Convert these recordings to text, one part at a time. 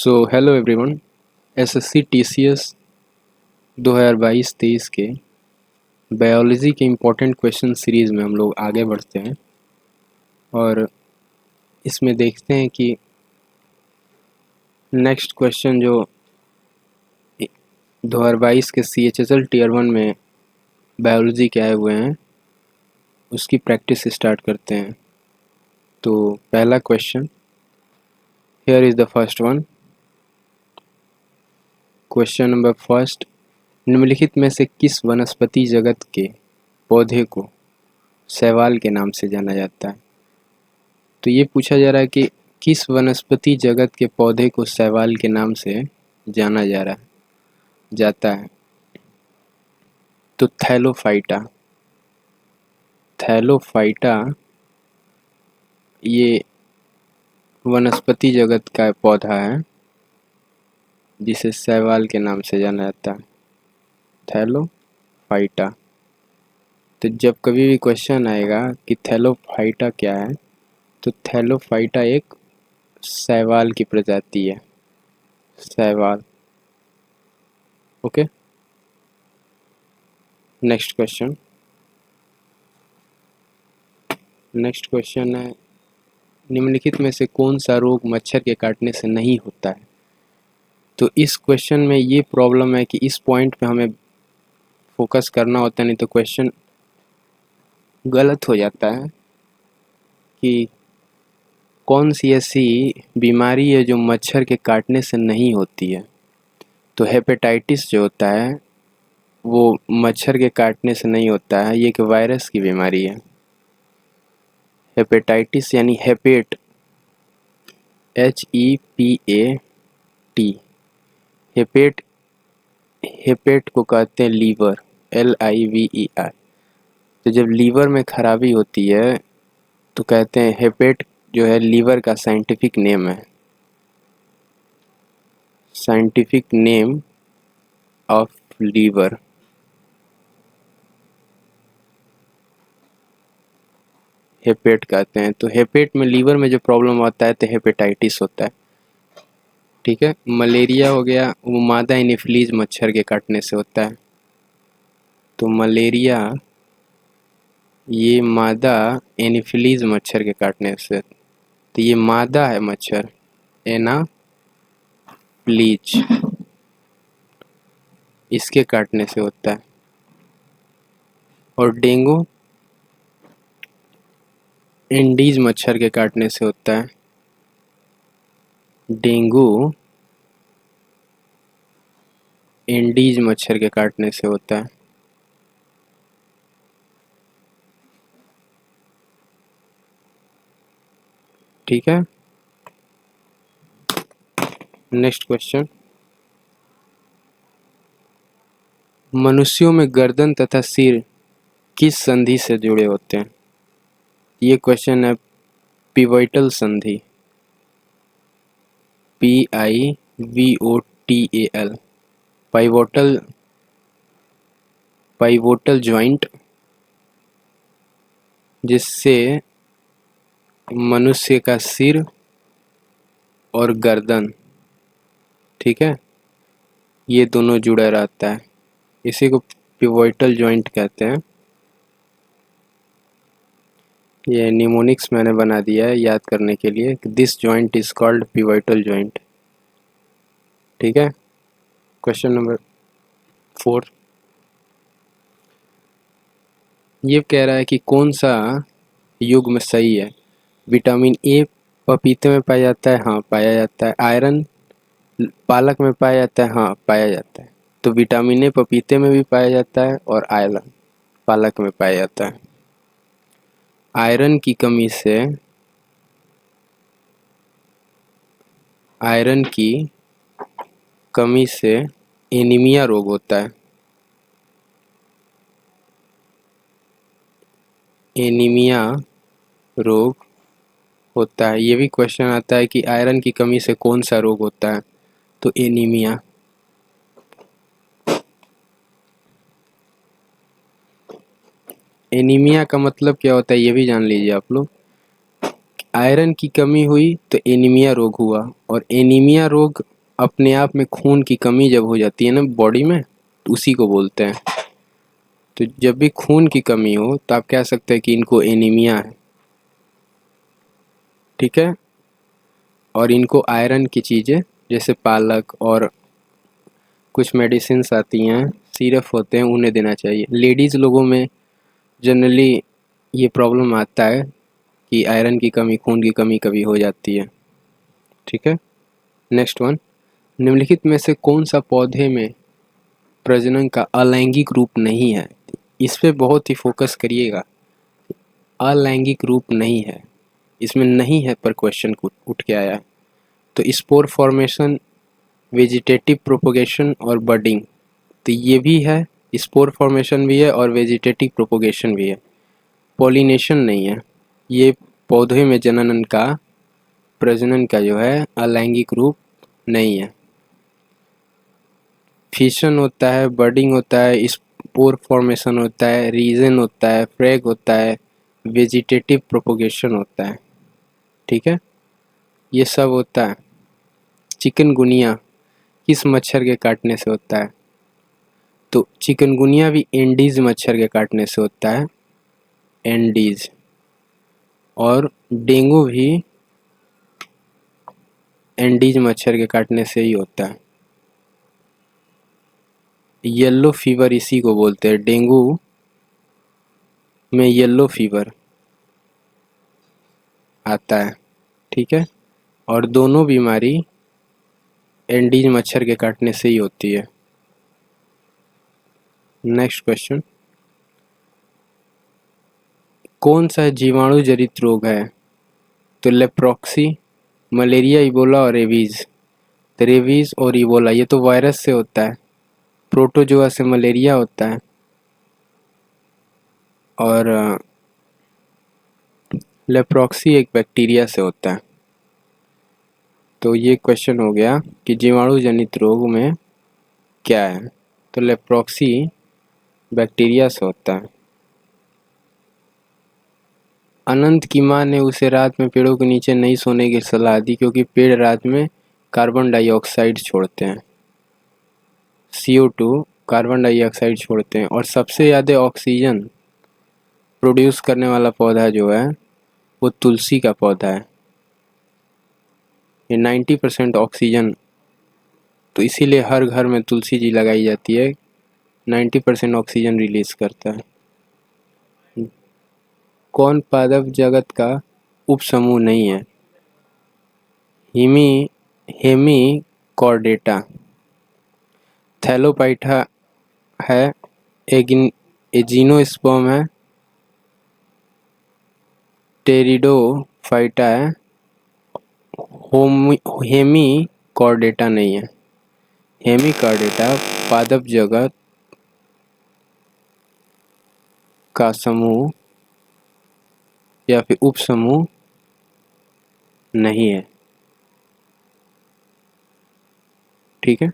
So hello everyone. SSC TCS 2022-23 के biology के important question series में हम लोग आगे बढ़ते हैं और इसमें देखते हैं कि नेक्स्ट क्वेश्चन जो 2022 के CHSL टीयर 1 में बायोलॉजी के आए हुए हैं उसकी प्रैक्टिस स्टार्ट करते हैं। तो पहला question, here is the first one. Question number first, निम्नलिखित में से किस वनस्पति जगत के पौधे को शैवाल के नाम से जाना जाता है? तो ये पूछा जा रहा है कि किस वनस्पति जगत के पौधे को शैवाल के नाम से जाना जाता है। तो थैलोफाइटा ये वनस्पति जगत का पौधा है जिसे शैवाल के नाम से जाना जाता है, थैलोफाइटा। तो जब कभी भी क्वेश्चन आएगा कि थैलोफाइटा क्या है, तो थैलोफाइटा एक शैवाल की प्रजाति है, शैवाल। ओके, नेक्स्ट क्वेश्चन है, निम्नलिखित में से कौन सा रोग मच्छर के काटने से नहीं होता है? तो इस क्वेश्चन में ये प्रॉब्लम है कि इस पॉइंट पे हमें फोकस करना होता है, नहीं तो क्वेश्चन गलत हो जाता है कि कौन सी ऐसी बीमारी है जो मच्छर के काटने से नहीं होती है। तो हेपेटाइटिस जो होता है वो मच्छर के काटने से नहीं होता है, ये एक वायरस की बीमारी है। हेपेटाइटिस यानी हेपेट, HEPAT। हेपेट को कहते हैं लीवर, LIVER। तो जब लीवर में खराबी होती है तो कहते हैं हेपेट जो है लीवर का साइंटिफिक नेम है, साइंटिफिक नेम ऑफ लीवर। हेपेट कहते हैं। तो हेपेट में लीवर में जो प्रॉब्लम होता है तो हेपेटाइटिस होता है। ठीक है, मलेरिया हो गया, वो मादा एनोफिलीज मच्छर के काटने से होता है। तो मलेरिया ये मादा एनोफिलीज मच्छर के काटने से, तो ये मादा है मच्छर, एनाफ्लीज, इसके काटने से होता है। और डेंगू एंडीज मच्छर के काटने से होता है। डेंगू एंडीज मच्छर के काटने से होता है। ठीक है, नेक्स्ट क्वेश्चन, मनुष्यों में गर्दन तथा सिर किस संधि से जुड़े होते हैं? ये क्वेश्चन है पिवोटल संधि, PIVOTAL, पाइवोटल जॉइंट, जिससे मनुष्य का सिर और गर्दन, ठीक है, ये दोनों जुड़ा रहता है, इसी को पिवोटल जॉइंट कहते हैं। ये निमोनिक्स मैंने बना दिया है याद करने के लिए, this joint is called pivotal joint. ठीक है, क्वेश्चन नंबर 4, ये कह रहा है कि कौन सा युग्म सही है? विटामिन ए पपीते में पाया जाता है, हाँ पाया जाता है। आयरन पालक में पाया जाता है, हाँ पाया जाता है। तो विटामिन ए पपीते में भी पाया जाता है और आयरन पालक में पाया जाता है। आयरन की कमी से एनीमिया रोग होता है। एनीमिया रोग होता है। ये भी क्वेश्चन आता है कि आयरन की कमी से कौन सा रोग होता है? तो एनीमिया। एनीमिया का मतलब क्या होता है ये भी जान लीजिए आप लोग। आयरन की कमी हुई तो एनीमिया रोग हुआ, और एनीमिया रोग अपने आप में खून की कमी जब हो जाती है ना बॉडी में, तो उसी को बोलते हैं। तो जब भी खून की कमी हो तो आप कह सकते हैं कि इनको एनीमिया है, ठीक है। और इनको आयरन की चीज़ें जैसे पालक और कुछ मेडिसिन्स आती हैं, सिरप होते हैं, उन्हें देना चाहिए। लेडीज़ लोगों में जनरली ये प्रॉब्लम आता है कि आयरन की कमी, खून की कमी कभी हो जाती है, ठीक है। नेक्स्ट वन, निम्नलिखित में से कौन सा पौधे में प्रजनन का अलैंगिक रूप नहीं है? इस पे बहुत ही फोकस करिएगा। अलैंगिक रूप नहीं है, इसमें नहीं है पर क्वेश्चन उठ के आया है। तो स्पोर फॉर्मेशन, वेजिटेटिव प्रोपोगेशन और बडिंग, तो ये भी है, स्पोर फॉर्मेशन भी है और वेजिटेटिव प्रोपोगेशन भी है। पॉलिनेशन नहीं है, ये पौधे में जनन का, प्रजनन का जो है अलैंगिक रूप नहीं है। फिशन होता है, बडिंग होता है, स्पोर फॉर्मेशन होता है, रीजन होता है, फ्रैग होता है, वेजिटेटिव प्रोपोगेशन होता है, ठीक है। ये सब होता है। चिकनगुनिया किस मच्छर के काटने से होता है? तो चिकनगुनिया भी एंडीज मच्छर के काटने से होता है, एंडीज। और डेंगू भी एंडीज मच्छर के काटने से ही होता है। येलो फीवर इसी को बोलते हैं, डेंगू में येलो फीवर आता है, ठीक है। और दोनों बीमारी एंडीज मच्छर के काटने से ही होती है। नेक्स्ट क्वेश्चन, कौन सा जीवाणु जनित रोग है? तो लेप्रोक्सी, मलेरिया, इबोला और रेबीज। तो रेबीज और इबोला ये तो वायरस से होता है, प्रोटोजोआ से मलेरिया होता है, और लेप्रोक्सी एक बैक्टीरिया से होता है। तो ये क्वेश्चन हो गया कि जीवाणु जनित रोग में क्या है। तो लेप्रोक्सी बैक्टीरिया से होता है। अनंत की माँ ने उसे रात में पेड़ों के नीचे नहीं सोने की सलाह दी क्योंकि पेड़ रात में कार्बन डाइऑक्साइड छोड़ते हैं, CO2 कार्बन डाइऑक्साइड छोड़ते हैं, और सबसे ज़्यादा ऑक्सीजन प्रोड्यूस करने वाला पौधा जो है वो तुलसी का पौधा है। ये 90% ऑक्सीजन, तो इसीलिए हर घर में तुलसी जी लगाई जाती है, 90% ऑक्सीजन रिलीज करता है। कौन पादप जगत का उपसमूह नहीं है? हेमिकॉर्डेटा, थैलोपाइटा है, एजिनोस्पर्म है, टेरिडोफाइटा है, हेमिकॉर्डेटा नहीं है। हेमिकॉर्डेटा पादप जगत का समूह या फिर उपसमूह नहीं है, ठीक है।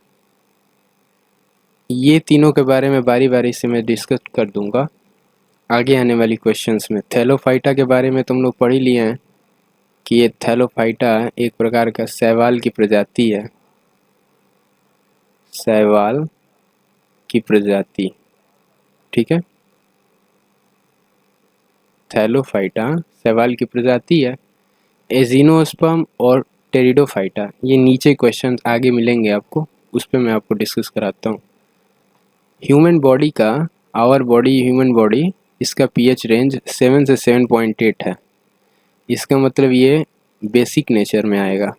ये तीनों के बारे में बारी बारी से मैं डिस्कस कर दूंगा आगे आने वाली क्वेश्चंस में। थैलोफाइटा के बारे में तुम लोग पढ़ ही लिए हैं कि ये थैलोफाइटा एक प्रकार का शैवाल की प्रजाति है, शैवाल की प्रजाति, ठीक है। थैलोफाइटा शैवाल की प्रजाति है। एजिनोस्पर्म और टेरिडोफाइटा ये नीचे क्वेश्चन आगे मिलेंगे आपको, उस पर मैं आपको डिस्कस कराता हूँ। ह्यूमन बॉडी का, आवर बॉडी, ह्यूमन बॉडी, इसका पीएच रेंज 7 से 7.8 है। इसका मतलब ये बेसिक नेचर में आएगा।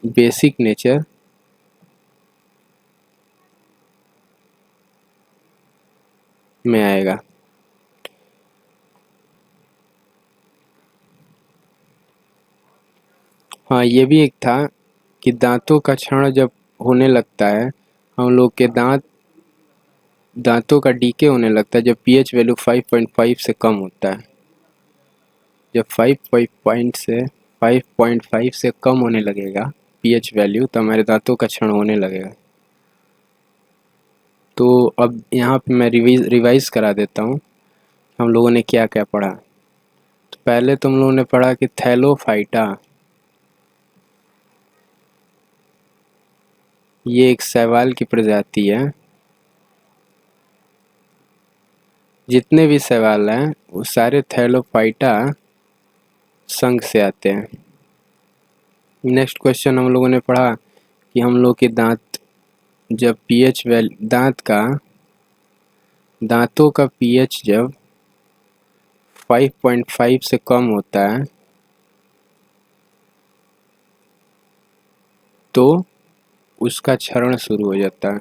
बेसिक नेचर में आएगा। हाँ, ये भी एक था कि दांतों का क्षरण जब होने लगता है, हम लोग के दांतों का डीके होने लगता है जब पीएच वैल्यू 5.5 से कम होता है। जब 5.5 से कम होने लगेगा पीएच वैल्यू, तो हमारे दांतों का क्षरण होने लगेगा। तो अब यहाँ पे मैं रिवाइज करा देता हूँ हम लोगों ने क्या क्या पढ़ा। तो पहले तुम लोगों ने पढ़ा कि थैलोफाइटा ये एक शैवाल की प्रजाति है। जितने भी शैवाल हैं वो सारे थैलोफाइटा संघ से आते हैं। नेक्स्ट क्वेश्चन हम लोगों ने पढ़ा कि हम लोग के दांत जब पीएच वैल्यू दांतों का पीएच जब 5.5 से कम होता है तो उसका क्षरण शुरू हो जाता है,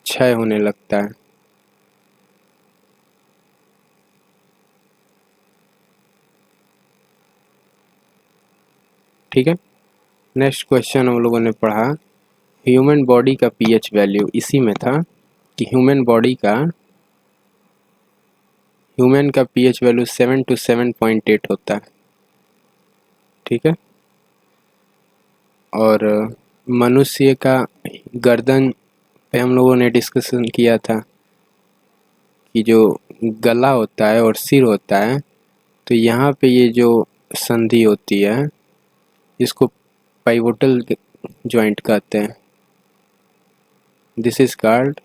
क्षय होने लगता है। ठीक है। नेक्स्ट क्वेश्चन हम लोगों ने पढ़ा ह्यूमन बॉडी का पीएच वैल्यू, इसी में था कि ह्यूमन का पीएच वैल्यू 7 to 7.8 होता है। ठीक है। और मनुष्य का गर्दन पे हम लोगों ने डिस्कशन किया था कि जो गला होता है और सिर होता है, तो यहाँ पे ये जो संधि होती है इसको पाइवोटल जॉइंट कहते हैं। This is called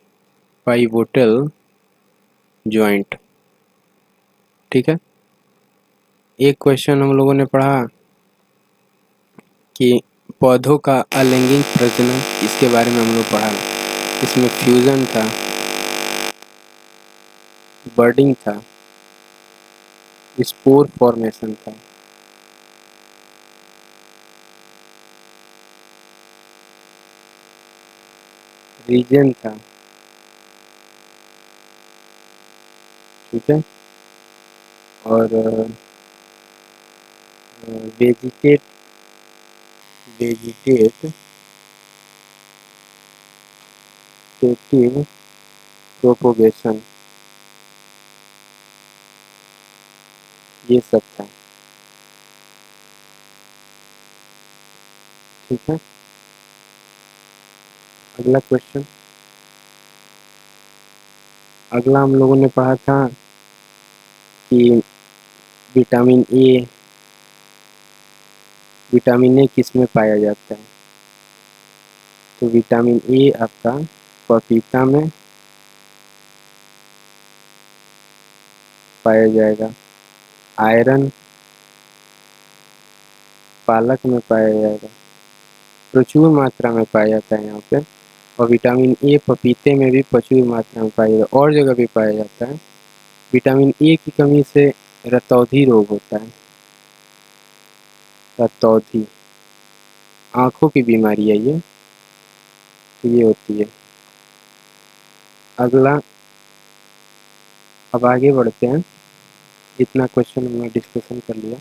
pivotal joint. ठीक है। एक क्वेश्चन हम लोगों ने पढ़ा कि पौधों का अलैंगिक प्रजनन, इसके बारे में हम लोग पढ़ा। इसमें फ्यूजन था, बर्डिंग था, स्पोर फॉर्मेशन था। रीजन था। ठीक है। और वेजिटेटिव प्रोपोगेशन, ये सब था। ठीक है। अगला क्वेश्चन, अगला हम लोगों ने पढ़ा था कि विटामिन ए किस में पाया जाता है। तो विटामिन ए आपका पपीता में पाया जाएगा, आयरन पालक में पाया जाएगा, प्रचुर मात्रा में पाया जाता है यहाँ पे। और विटामिन ए पपीते में भी प्रचुर मात्रा में पाया जाता है, और जगह भी पाया जाता है। विटामिन ए की कमी से रतौंधी रोग होता है। रतौंधी आँखों की बीमारी है ये होती है। अगला, अब आगे बढ़ते हैं। इतना क्वेश्चन हमने डिस्कशन कर लिया।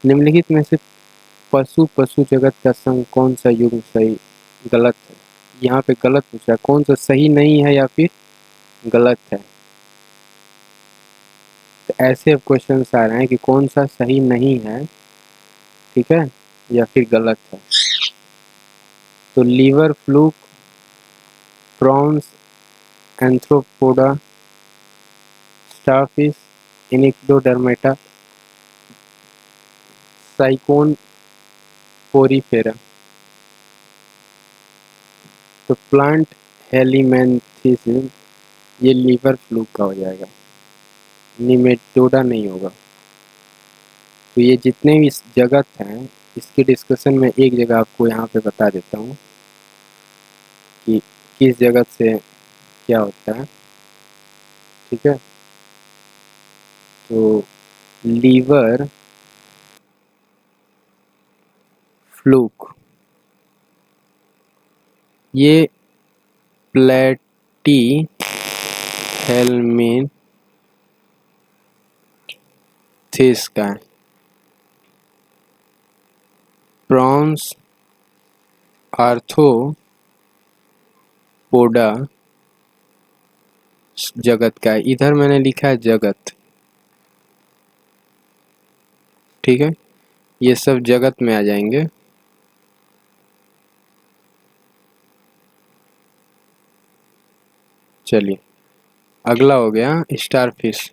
निम्नलिखित में से पशु जगत का संघ कौन सा युग्म सही गलत है। यहाँ पे गलत पूछा, कौन सा सही नहीं है या फिर गलत है। तो ऐसे अब क्वेश्चन आ रहे हैं कि कौन सा सही नहीं है, ठीक है, या फिर गलत है। तो liver fluke, prawns, arthropoda, starfish, echinodermata, sycon porifera. तो प्लांट हेलीमेंथिस ये लीवर फ्लूक का हो जाएगा, निमेटोडा नहीं होगा। तो ये जितने भी जगत हैं इसके डिस्कशन में एक जगह आपको यहाँ पे बता देता हूँ कि किस जगत से क्या होता है। ठीक है। तो लीवर फ्लूक ये प्लेटी हेलमिनथिस का है। प्रॉन्स आर्थ्रोपोडा जगत का है। इधर मैंने लिखा है जगत। ठीक है। ये सब जगत में आ जाएंगे। चलिए अगला हो गया स्टारफिश।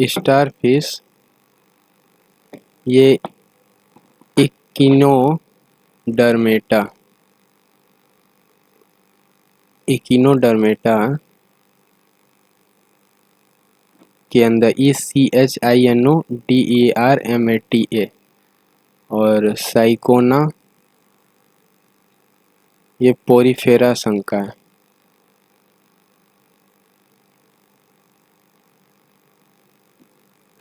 स्टारफिश ये इकिनोडर्मेटा के अंदर ECHINODERMATA और साइकोना ये पोरीफेरा संघ का है।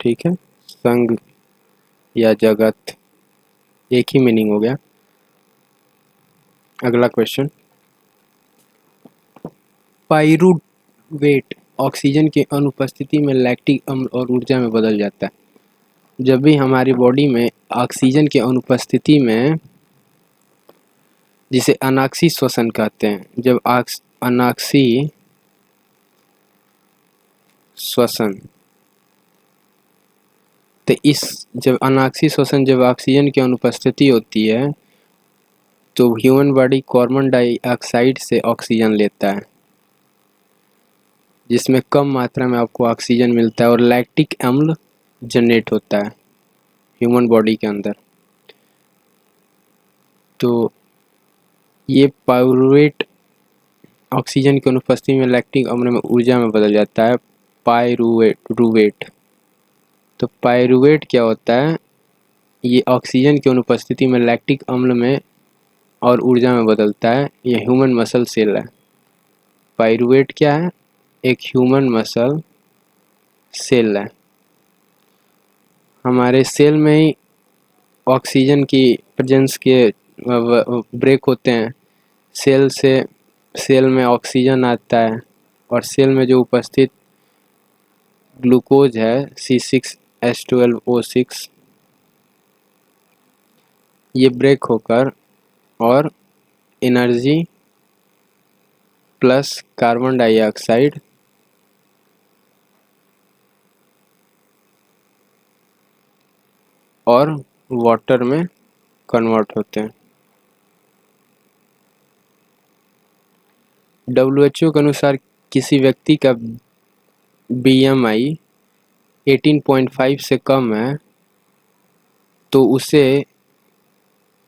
ठीक है, संघ या जगत एक ही मीनिंग हो गया। अगला क्वेश्चन, पाइरूवेट ऑक्सीजन की अनुपस्थिति में लैक्टिक अम्ल और ऊर्जा में बदल जाता है। जब भी हमारी बॉडी में ऑक्सीजन की अनुपस्थिति में, जिसे अनाक्सी श्वसन कहते हैं, जब अनाक्सी श्वसन, तो जब अनाक्सी श्वसन जब ऑक्सीजन की अनुपस्थिति होती है तो ह्यूमन बॉडी कार्बन डाइऑक्साइड से ऑक्सीजन लेता है, जिसमें कम मात्रा में आपको ऑक्सीजन मिलता है और लैक्टिक अम्ल जनरेट होता है ह्यूमन बॉडी के अंदर। तो ये पाइरूवेट ऑक्सीजन की अनुपस्थिति में लैक्टिक अम्ल में ऊर्जा में बदल जाता है, पाइरूवेट। तो पाइरूवेट क्या होता है, ये ऑक्सीजन की अनुपस्थिति में लैक्टिक अम्ल में और ऊर्जा में बदलता है। ये ह्यूमन मसल सेल है। पाइरूवेट क्या है, एक ह्यूमन मसल सेल है। हमारे सेल में ही ऑक्सीजन की प्रेजेंस के ब्रेक होते हैं, सेल में ऑक्सीजन आता है और सेल में जो उपस्थित ग्लूकोज है C6H12O6 ये ब्रेक होकर और एनर्जी प्लस कार्बन डाइऑक्साइड और वाटर में कन्वर्ट होते हैं। WHO के अनुसार किसी व्यक्ति का BMI 18.5 से कम है तो उसे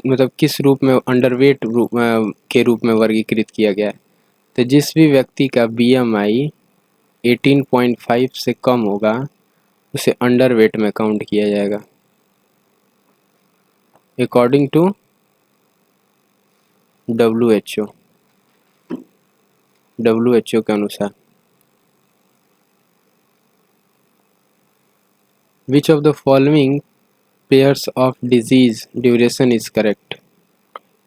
मतलब किस रूप में, अंडरवेट के रूप में वर्गीकृत किया गया है। तो जिस भी व्यक्ति का BMI 18.5 से कम होगा उसे अंडरवेट में काउंट किया जाएगा अकॉर्डिंग टू WHO के अनुसार। Which of the following pairs of disease duration is correct?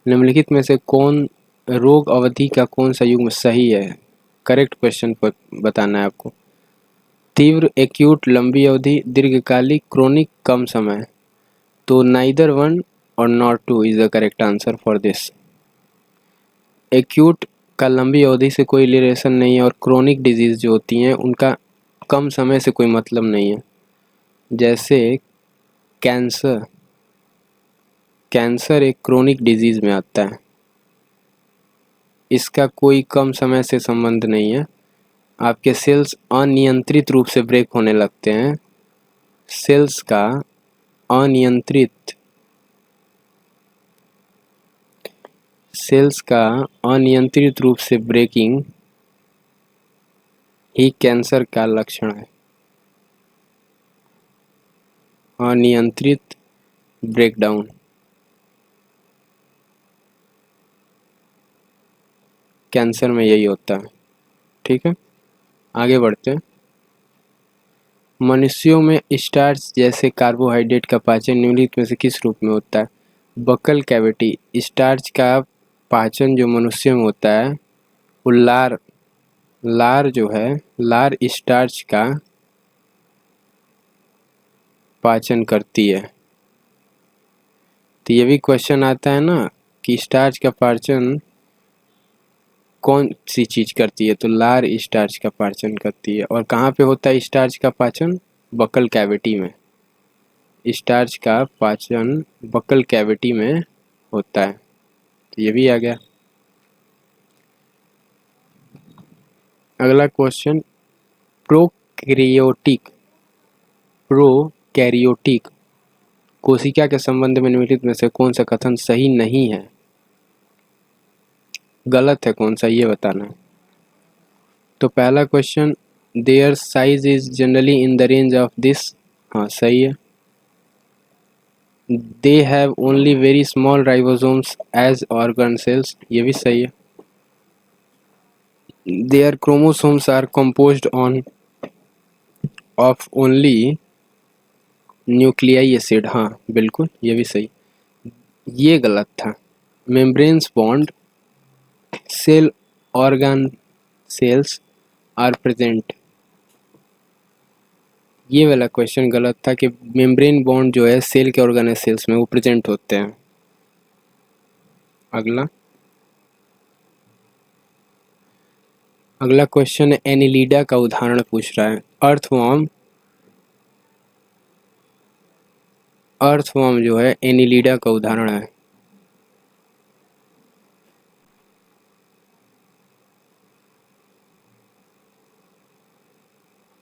निम्नलिखित में से कौन रोग अवधि का कौन सा युग्म सही है? करेक्ट क्वेश्चन पर बताना है आपको। तीव्र एक्यूट लंबी अवधि, दीर्घकालिक क्रोनिक कम समय। तो नाइदर वन और not two is the correct answer for this. Acute का लंबी अवधि से कोई रिलेशन नहीं है और क्रोनिक डिजीज जो होती हैं उनका कम समय से कोई मतलब नहीं है। जैसे कैंसर एक क्रोनिक डिजीज में आता है, इसका कोई कम समय से संबंध नहीं है। आपके सेल्स अनियंत्रित रूप से ब्रेक होने लगते हैं। सेल्स का अनियंत्रित रूप से ब्रेकिंग ही कैंसर का लक्षण है। अनियंत्रित ब्रेकडाउन। कैंसर में यही होता है। ठीक है, आगे बढ़ते हैं। मनुष्यों में स्टार्च जैसे कार्बोहाइड्रेट का पाचन निम्नलिखित में से किस रूप में होता है? Buccal cavity. स्टार्च का पाचन जो मनुष्य में होता है वो लार जो है, लार स्टार्च का पाचन करती है। तो ये भी क्वेश्चन आता है ना कि स्टार्च का पाचन कौन सी चीज करती है, तो लार स्टार्च का पाचन करती है। और कहाँ पे होता है स्टार्च का पाचन? बकल कैविटी में। स्टार्च का पाचन बकल कैविटी में होता है। तो ये भी आ गया। अगला क्वेश्चन, प्रोकैरियोटिक कोशिका के संबंध में निम्नलिखित में से कौन सा कथन सही नहीं है? गलत है कौन सा ये बताना है। तो पहला question, their size is generally in the range of this, हाँ सही है। They have only very small ribosomes as organelles, ये भी सही है। Their chromosomes are composed of only nuclei acid, हाँ बिल्कुल ये भी सही। ये गलत था। Membranes bond cell organelles are present, ये वाला क्वेश्चन गलत था कि मेम्ब्रेन बॉन्ड जो है सेल के ऑर्गेनल सेल्स में वो प्रेजेंट होते हैं। अगला क्वेश्चन एनिलीडा का उदाहरण पूछ रहा है। अर्थवर्म जो है एनिलीडा का उदाहरण है।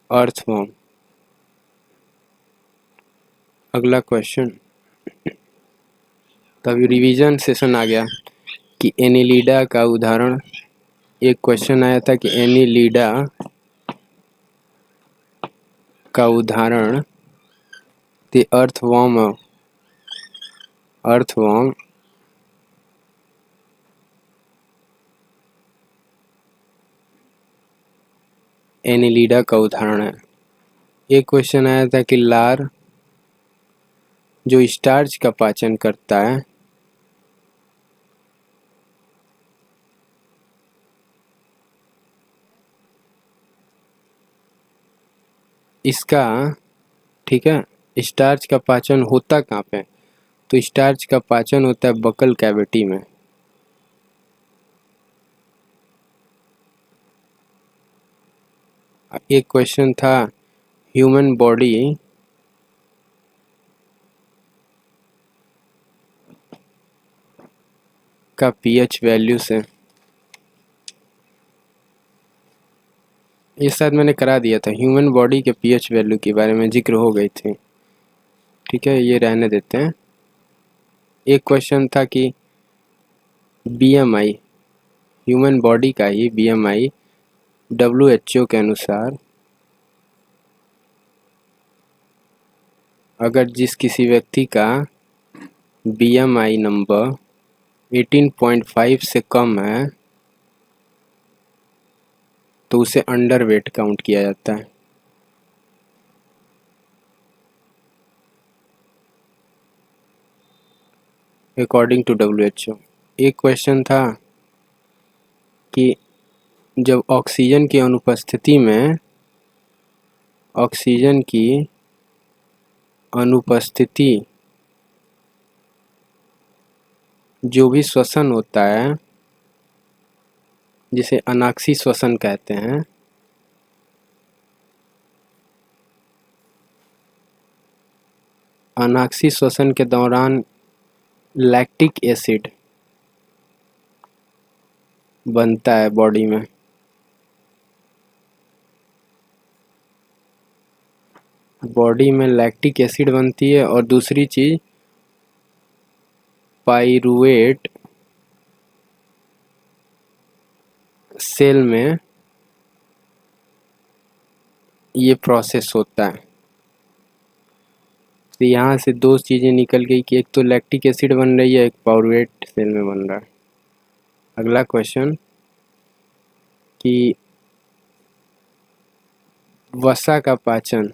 अर्थवर्म। अगला क्वेश्चन, तभी रिवीजन सेशन आ गया कि एनिलीडा का उदाहरण, एक क्वेश्चन आया था कि एनिलीडा का उदाहरण द अर्थवर्म एनिलीडा का उदाहरण है। एक क्वेश्चन आया था कि लार जो स्टार्च का पाचन करता है, इसका, ठीक है, स्टार्च का पाचन होता कहाँ पे? तो स्टार्च का पाचन होता है बकल कैविटी में। एक क्वेश्चन था ह्यूमन बॉडी का पीएच वैल्यू से, ये शायद मैंने करा दिया था, ह्यूमन बॉडी के पीएच वैल्यू के बारे में जिक्र हो गई थी, ठीक है ये रहने देते हैं। एक क्वेश्चन था कि बीएमआई, ह्यूमन बॉडी का ही बीएमआई WHO के अनुसार अगर जिस किसी व्यक्ति का बीएमआई नंबर 18.5 से कम है तो उसे अंडर वेट काउंट किया जाता है। According to WHO। एक क्वेश्चन था कि जब ऑक्सीजन की अनुपस्थिति जो भी श्वसन होता है जिसे अनाक्सी श्वसन कहते हैं, अनाक्सी श्वसन के दौरान लैक्टिक एसिड बनता है बॉडी में। बॉडी में लैक्टिक एसिड बनती है और दूसरी चीज पाइरूवेट सेल में ये प्रोसेस होता है। तो यहाँ से दो चीज़ें निकल गई कि एक तो लैक्टिक एसिड बन रही है, एक पाइरूवेट सेल में बन रहा है। अगला क्वेश्चन कि वसा का पाचन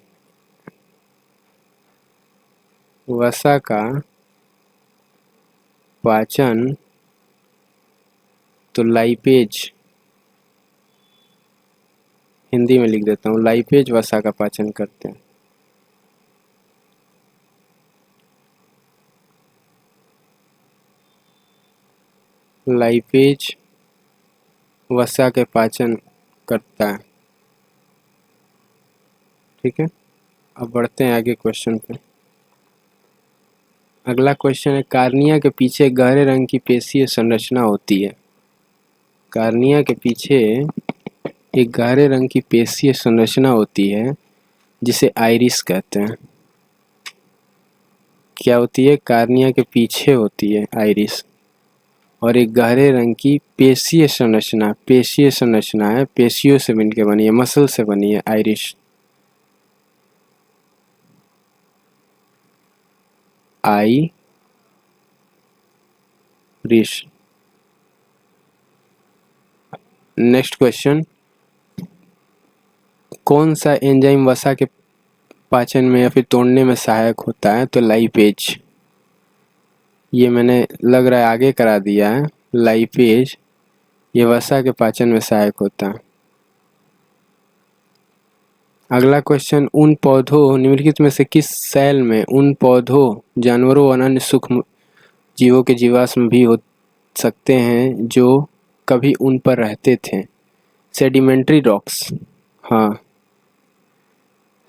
तो लाइपेज, हिंदी में लिख देता हूँ, लाइपेज वसा का पाचन करते हैं। लाइपेज वसा के पाचन करता है, ठीक है। अब बढ़ते हैं आगे क्वेश्चन पे। अगला क्वेश्चन है, कार्निया के पीछे गहरे रंग की पेशीय संरचना होती है। कार्निया के पीछे एक गहरे रंग की पेशीय संरचना होती है जिसे आइरिस कहते हैं। क्या होती है? कार्निया के पीछे होती है आइरिस। और एक गहरे रंग की पेशीय संरचना है, पेशियों से मिलकर बनी है, मसल से बनी है आइरिस। आइरिस। नेक्स्ट क्वेश्चन, कौन सा एंजाइम वसा के पाचन में या फिर तोड़ने में सहायक होता है? तो लाइपेज। ये मैंने लग रहा है आगे करा दिया है। लाइपेज ये वसा के पाचन में सहायक होता है। अगला क्वेश्चन, उन पौधों निम्नलिखित में से किस सेल में उन पौधों, जानवरों और अन्य सूक्ष्म जीवों के जीवाश्म भी हो सकते हैं जो कभी उन पर रहते थे? Sedimentary rocks. हाँ,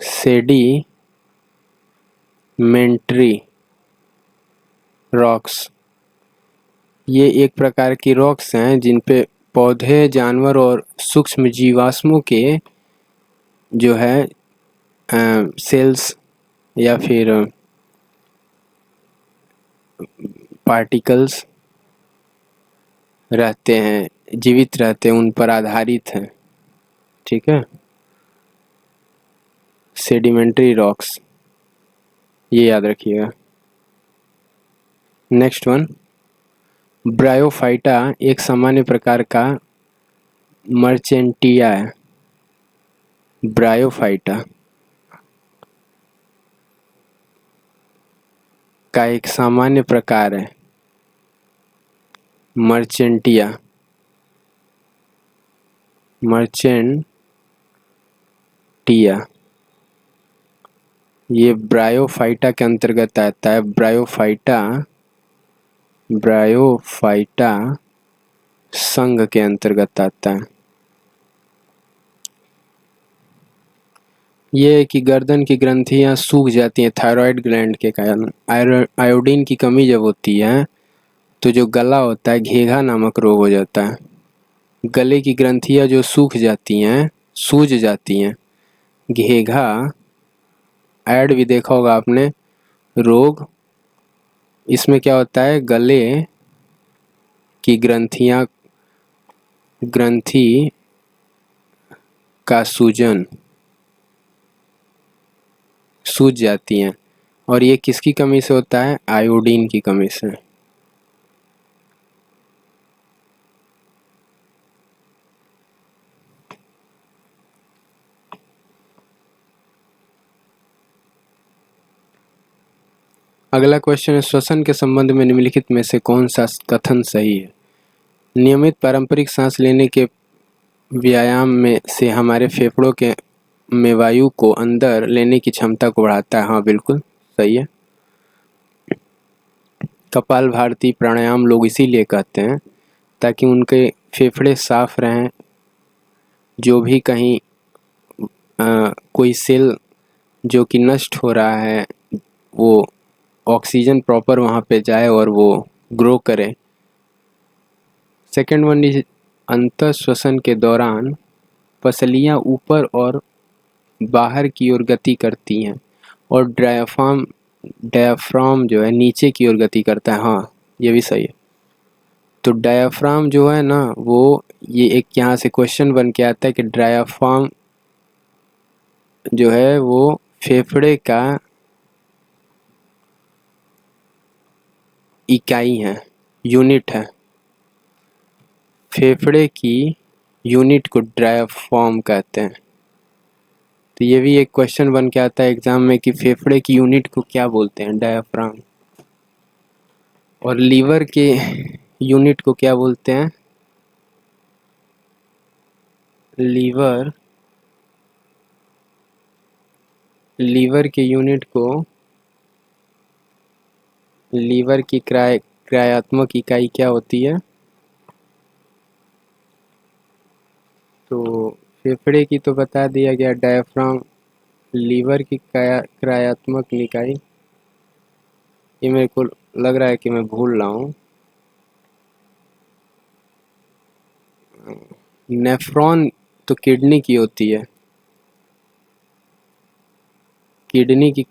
सेडिमेंट्री रॉक्स ये एक प्रकार की रॉक्स हैं जिन पे पौधे, जानवर और सूक्ष्म जीवाश्मों के जो है सेल्स या फिर पार्टिकल्स रहते हैं, जीवित रहते हैं, उन पर आधारित हैं। ठीक है, सेडिमेंट्री रॉक्स, ये याद रखिएगा। नेक्स्ट वन, ब्रायोफाइटा एक सामान्य प्रकार का मर्चेंटिया है। ब्रायोफाइटा का एक सामान्य प्रकार है मर्चेंटिया। ये ब्रायोफाइटा के अंतर्गत आता है। ब्रायोफाइटा संघ के अंतर्गत आता है। ये है कि गर्दन की ग्रंथियां सूख जाती हैं थायराइड ग्लैंड के कारण। आयोडीन की कमी जब होती है तो जो गला होता है, घेघा नामक रोग हो जाता है। गले की ग्रंथियां जो सूख जाती हैं, सूज जाती हैं, घेघा, ऐड भी देखा होगा आपने, रोग। इसमें क्या होता है, गले की ग्रंथि का सूजन, सूज जाती हैं। और ये किसकी कमी से होता है? आयोडीन की कमी से। अगला क्वेश्चन है, श्वसन के संबंध में निम्नलिखित में से कौन सा कथन सही है? नियमित पारंपरिक सांस लेने के व्यायाम में से हमारे फेफड़ों के में वायु को अंदर लेने की क्षमता को बढ़ाता है। हाँ, बिल्कुल सही है। कपालभाति प्राणायाम लोग इसीलिए कहते हैं ताकि उनके फेफड़े साफ रहें। जो भी कहीं कोई सेल जो कि नष्ट हो रहा है, वो ऑक्सीजन प्रॉपर वहाँ पे जाए और वो ग्रो करे। सेकेंड वन इज, अंतः श्वसन के दौरान पसलियाँ ऊपर और बाहर की ओर गति करती हैं और डायाफ्राम जो है नीचे की ओर गति करता है। हाँ, ये भी सही है। तो डायाफ्राम जो है ना, वो ये एक यहाँ से क्वेश्चन बन के आता है कि डायाफ्राम जो है वो फेफड़े का इकाई है, यूनिट है। फेफड़े की यूनिट को डायाफ्राम कहते हैं। तो ये भी एक क्वेश्चन बन के आता है एग्जाम में कि फेफड़े की यूनिट को क्या बोलते हैं? डायाफ्राम। और लीवर के यूनिट को क्या बोलते हैं? लीवर के यूनिट को, लीवर की क्रियात्मक इकाई क्या होती है? तो फेफड़े की तो बता दिया गया, डायफ्राम। लीवर की क्रियात्मक इकाई, ये मेरे को लग रहा है कि मैं भूल रहा हूँ। नेफ्रॉन तो किडनी की होती है। किडनी की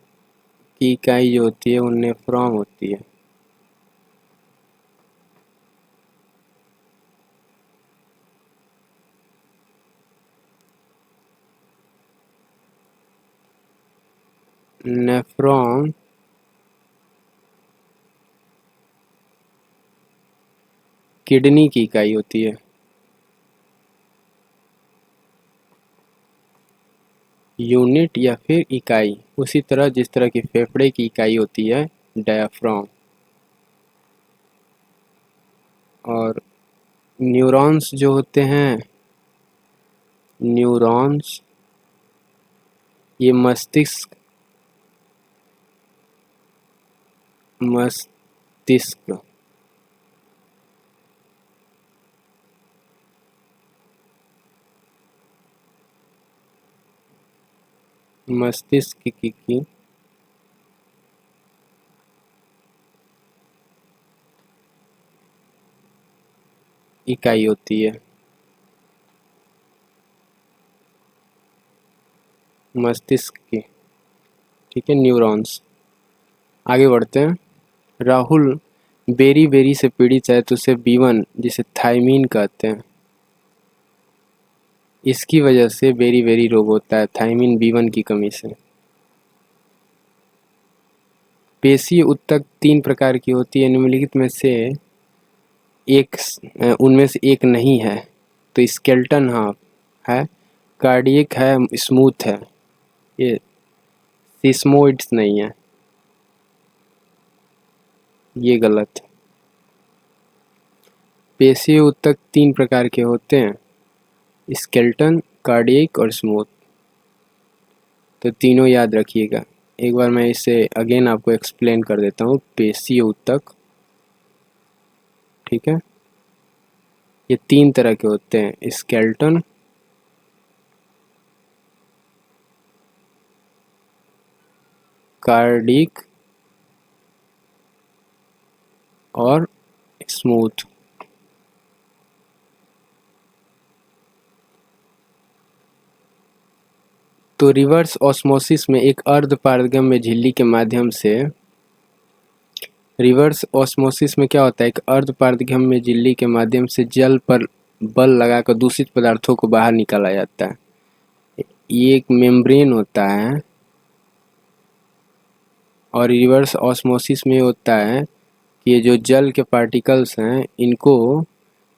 इकाई जो होती है वो नेफ्रॉन होती है। नेफ्रॉन किडनी की इकाई होती है। यूनिट या फिर इकाई, उसी तरह जिस तरह की फेफड़े की इकाई होती है डायाफ्राम। और न्यूरॉन्स जो होते हैं, न्यूरॉन्स ये मस्तिष्क मस्तिष्क की इकाई होती है। मस्तिष्क की, ठीक है, न्यूरॉन्स। आगे बढ़ते हैं। राहुल बेरी बेरी से पीड़ित है तो उसे B1 जिसे थायमीन कहते हैं, इसकी वजह से बेरी बेरी रोग होता है थायमीन B1 की कमी से। पेशीय ऊतक 3 प्रकार की होती है, निम्नलिखित में से एक उनमें से एक नहीं है। तो स्केल्टन हाँ है, कार्डियक है, स्मूथ है, ये सिस्मोइड्स नहीं है, ये गलत। पेशीय ऊतक 3 प्रकार के होते हैं, स्केल्टन, कार्डियक और स्मूथ। तो तीनों याद रखिएगा। एक बार मैं इसे अगेन आपको एक्सप्लेन कर देता हूँ। पेशीय ऊतक, ठीक है, ये 3 तरह के होते हैं, स्केल्टन, कार्डिक और स्मूथ। तो रिवर्स ऑस्मोसिस में एक अर्ध पारगम्य झिल्ली के माध्यम से, रिवर्स ऑस्मोसिस में क्या होता है, एक अर्ध पारगम्य झिल्ली के माध्यम से जल पर बल लगाकर दूषित पदार्थों को बाहर निकाला जाता है। ये एक मेम्ब्रेन होता है। और रिवर्स ऑस्मोसिस में होता है कि ये जो जल के पार्टिकल्स हैं इनको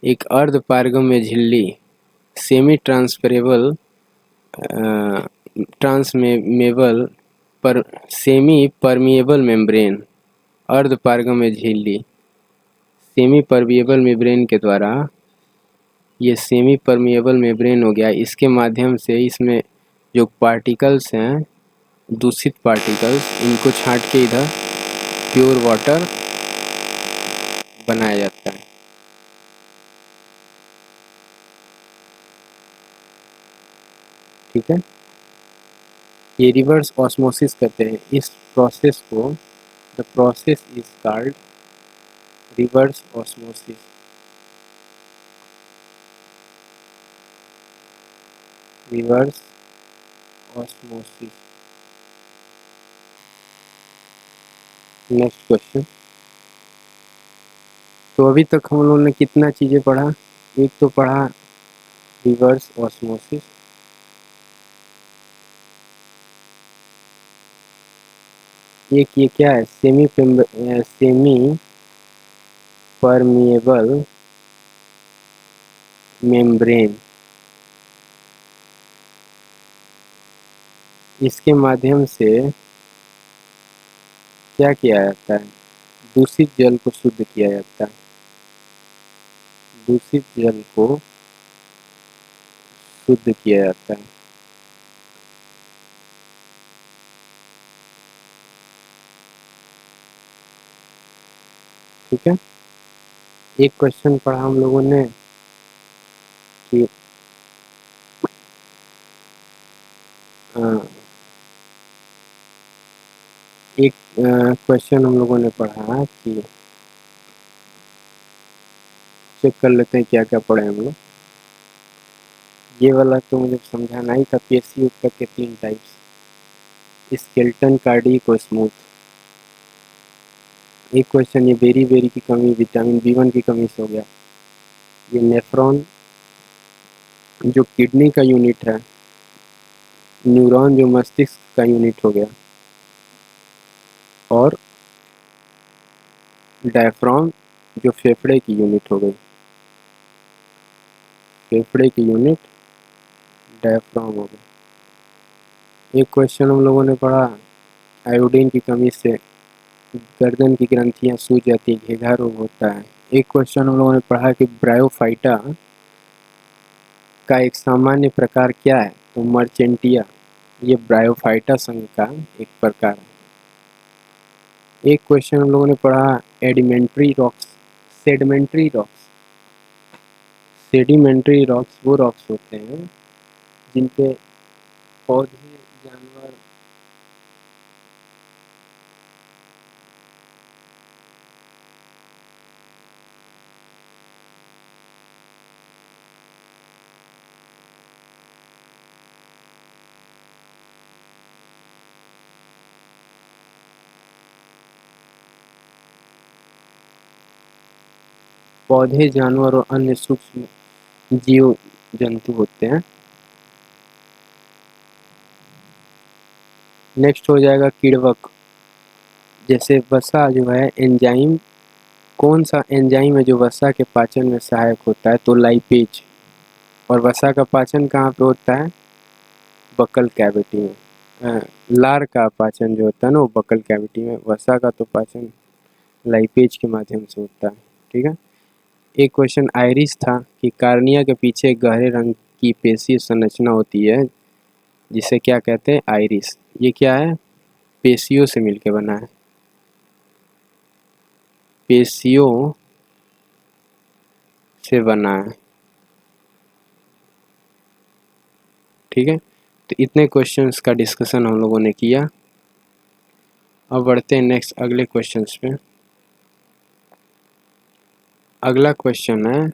एक अर्ध पारगम्य झिल्ली, सेमी ट्रांसफरेबल ट्रांसमेबल पर सेमी परमिएबल मेम्ब्रेन, अर्ध पारगम्य झिल्ली सेमी परमिएबल मेम्ब्रेन के द्वारा, ये सेमी परमिएबल मेम्ब्रेन हो गया, इसके माध्यम से इसमें जो पार्टिकल्स हैं, दूषित पार्टिकल्स, इनको छांट के इधर प्योर वाटर बनाया जाता है। ठीक है, ये रिवर्स ऑस्मोसिस कहते हैं इस प्रोसेस को। The process is called reverse osmosis. Reverse osmosis. Next question. तो अभी तक हम लोगों ने कितना चीज़ें पढ़ा? एक तो पढ़ा रिवर्स ऑस्मोसिस, एक ये क्या है, सेमी परमिएबल मेम्ब्रेन, इसके माध्यम से क्या किया जाता है, दूषित जल को शुद्ध किया जाता है। दूषित जल को शुद्ध किया जाता है। ठीक है, एक क्वेश्चन पढ़ा हम लोगों ने कि एक क्वेश्चन हम लोगों ने पढ़ा कि, चेक कर लेते हैं क्या क्या पढ़े हम लोग। ये वाला तो मुझे समझाना ही था। पेशी ऊतक के 3 टाइप्स, स्केलेटन, कार्डियक और स्मूथ। एक क्वेश्चन ये बेरी की कमी, विटामिन B1 की कमी से हो गया। ये नेफ्रॉन जो किडनी का यूनिट है, न्यूरॉन जो मस्तिष्क का यूनिट हो गया, और डायफ्राम जो फेफड़े की यूनिट हो गई। फेफड़े की यूनिट डायफ्राम हो गई। एक क्वेश्चन हम लोगों ने पढ़ा, आयोडीन की कमी से गर्दन की ग्रंथियां सूज जाती हैं, घेघा रोग होता है। एक क्वेश्चन हम लोगों ने पढ़ा कि ब्रायोफाइटा का एक सामान्य प्रकार क्या है, तो मर्चेंटिया, ये ब्रायोफाइटा संघ का एक प्रकार है। एक क्वेश्चन हम लोगों ने पढ़ा sedimentary rocks, sedimentary rocks. Sedimentary rocks वो रॉक्स होते हैं जिनके पौधे, जानवर, पौधे, जानवर और अन्य सूक्ष्म जीव जंतु होते हैं। नेक्स्ट हो जाएगा किण्वक। जैसे वसा जो है एंजाइम, कौन सा एंजाइम है जो वसा के पाचन में सहायक होता है, तो लाइपेज। और वसा का पाचन कहाँ पे होता है, बकल कैविटी में। लार का पाचन जो होता है ना वो बकल कैविटी में, वसा का तो पाचन लाइपेज के माध्यम से होता है। ठीक है। एक क्वेश्चन आइरिस था कि कार्निया के पीछे गहरे रंग की पेशी संरचना होती है जिसे क्या कहते हैं, आइरिस। ये क्या है, पेशियों से मिलकर बना है, पेशियों से बना है। ठीक है। तो इतने क्वेश्चंस का डिस्कशन हम लोगों ने किया। अब बढ़ते हैं नेक्स्ट अगले क्वेश्चंस पे। अगला क्वेश्चन है,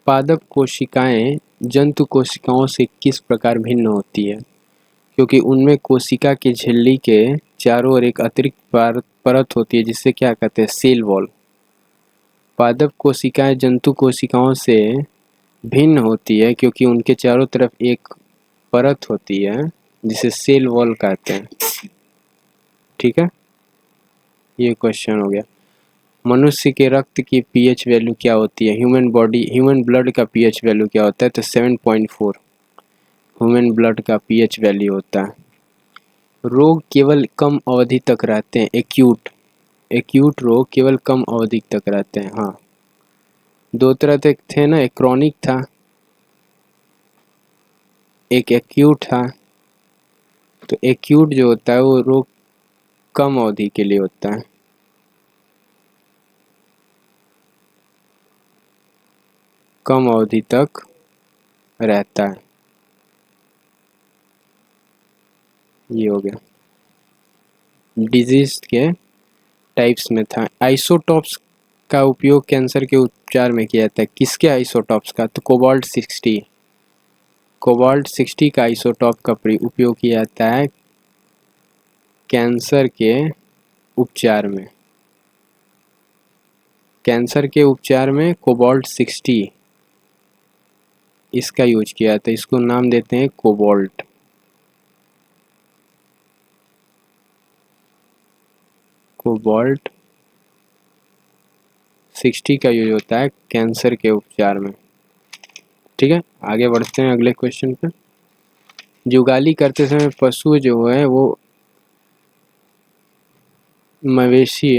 पादप कोशिकाएं जंतु कोशिकाओं से किस प्रकार भिन्न होती है, क्योंकि उनमें कोशिका की झिल्ली के चारों ओर एक अतिरिक्त परत होती है जिसे क्या कहते हैं, सेल वॉल। पादप कोशिकाएं जंतु कोशिकाओं से भिन्न होती है क्योंकि उनके चारों तरफ एक परत होती है जिसे सेल वॉल कहते हैं। ठीक है, ये क्वेश्चन हो गया। मनुष्य के रक्त की पीएच वैल्यू क्या होती है, ह्यूमन ब्लड का पीएच वैल्यू क्या होता है, तो 7.4 ह्यूमन ब्लड का पीएच वैल्यू होता है। रोग केवल कम अवधि तक रहते हैं, एक्यूट रोग केवल कम अवधि तक रहते हैं। हाँ, दो तरह के थे ना, एक क्रॉनिक था, एक एक्यूट था। तो एक्यूट जो होता है वो रोग कम अवधि के लिए होता है, कम अवधि तक रहता है। ये हो गया। डिजीज के टाइप्स में था। आइसोटॉप्स का उपयोग कैंसर के उपचार में किया जाता है। किसके आइसोटॉप्स का, तो कोबाल्ट 60 का आइसोटॉप का उपयोग किया जाता है कैंसर के उपचार में। कैंसर के उपचार में कोबाल्ट 60 इसका यूज किया जाता है। इसको नाम देते हैं कोबाल्ट। कोबाल्ट 60 का यूज होता है कैंसर के उपचार में। ठीक है, आगे बढ़ते हैं अगले क्वेश्चन पे। जुगाली करते समय पशु जो है वो मवेशी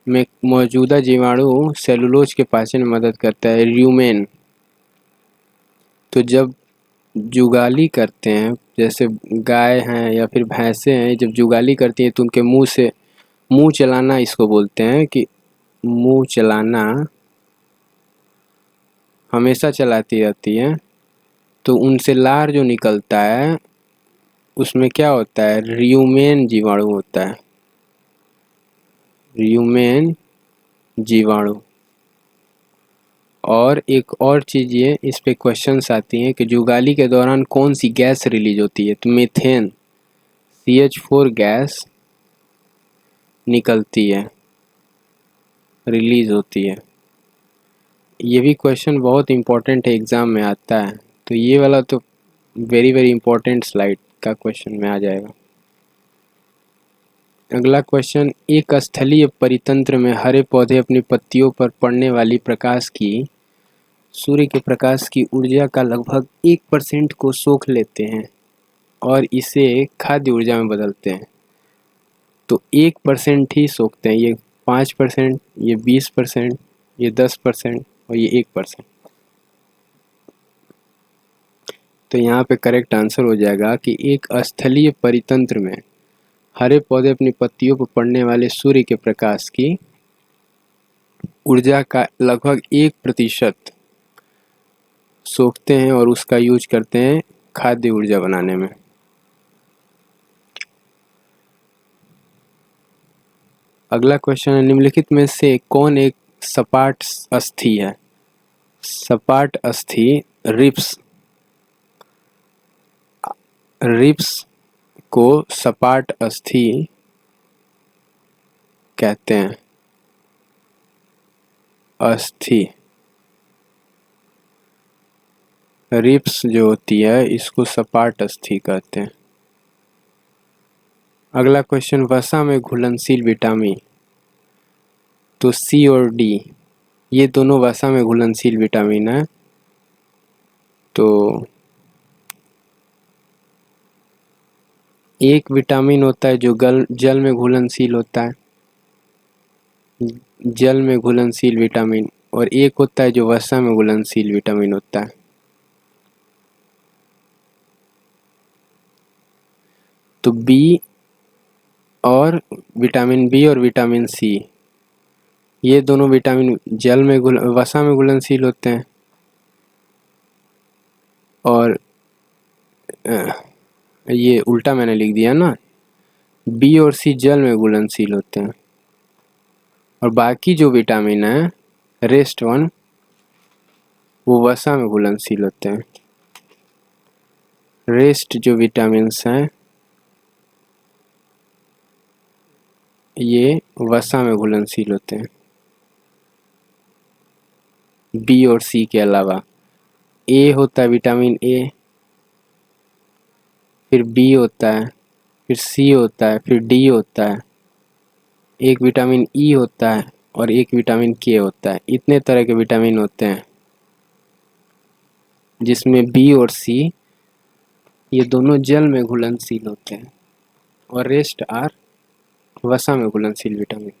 में मौजूदा जीवाणु सेलुलोज के पाचन में मदद करता है, र्यूमेन। तो जब जुगाली करते हैं, जैसे गाय हैं या फिर भैंसें हैं, जब जुगाली करती हैं तो उनके मुंह से मुंह चलाना, इसको बोलते हैं कि मुंह चलाना हमेशा चलाती रहती हैं, तो उनसे लार जो निकलता है उसमें क्या होता है, र्यूमेन जीवाणु होता है, र्यूमेन जीवाणु। और एक और चीज़ ये इस पे क्वेश्चंस आती हैं कि जुगाली के दौरान कौन सी गैस रिलीज होती है, तो मीथेन CH4 गैस निकलती है, रिलीज होती है। ये भी क्वेश्चन बहुत इंपॉर्टेंट है, एग्ज़ाम में आता है, तो ये वाला तो वेरी वेरी इंपॉर्टेंट स्लाइड का क्वेश्चन में आ जाएगा। अगला क्वेश्चन, एक स्थलीय परितंत्र में हरे पौधे अपनी पत्तियों पर पड़ने वाली प्रकाश की, सूर्य के प्रकाश की ऊर्जा का लगभग 1% को सोख लेते हैं और इसे खाद्य ऊर्जा में बदलते हैं। तो 1% ही सोखते हैं, ये 5%, ये 20%, ये 10% और ये 1%। तो यहाँ पे करेक्ट आंसर हो जाएगा कि एक स्थलीय परितंत्र में हरे पौधे अपनी पत्तियों पर पड़ने वाले सूर्य के प्रकाश की ऊर्जा का लगभग 1% सोखते हैं और उसका यूज करते हैं खाद्य ऊर्जा बनाने में। अगला क्वेश्चन है, निम्नलिखित में से कौन एक सपाट अस्थि है? सपाट अस्थि रिप्स, रिप्स को सपाट अस्थि कहते हैं। अस्थि रिप्स जो होती है इसको सपाट अस्थि कहते हैं। अगला क्वेश्चन, वसा में घुलनशील विटामिन, तो C और D ये दोनों वसा में घुलनशील विटामिन है। तो एक विटामिन होता है जो जल में घुलनशील होता है, जल में घुलनशील विटामिन, और एक होता है जो वसा में घुलनशील विटामिन होता है। तो विटामिन बी और विटामिन सी ये दोनों विटामिन जल में वसा में घुलनशील होते हैं, और ये उल्टा मैंने लिख दिया ना, बी और सी जल में घुलनशील होते हैं, और बाकी जो विटामिन है रेस्ट वन वो वसा में घुलनशील होते हैं। रेस्ट जो विटामिन्स हैं ये वसा में घुलनशील होते हैं, बी और सी के अलावा। ए होता है विटामिन ए, फिर बी होता है, फिर सी होता है, फिर डी होता है, एक विटामिन ई होता है और एक विटामिन के होता है। इतने तरह के विटामिन होते हैं जिसमें बी और सी ये दोनों जल में घुलनशील होते हैं और रेस्ट आर वसा में घुलनशील विटामिन।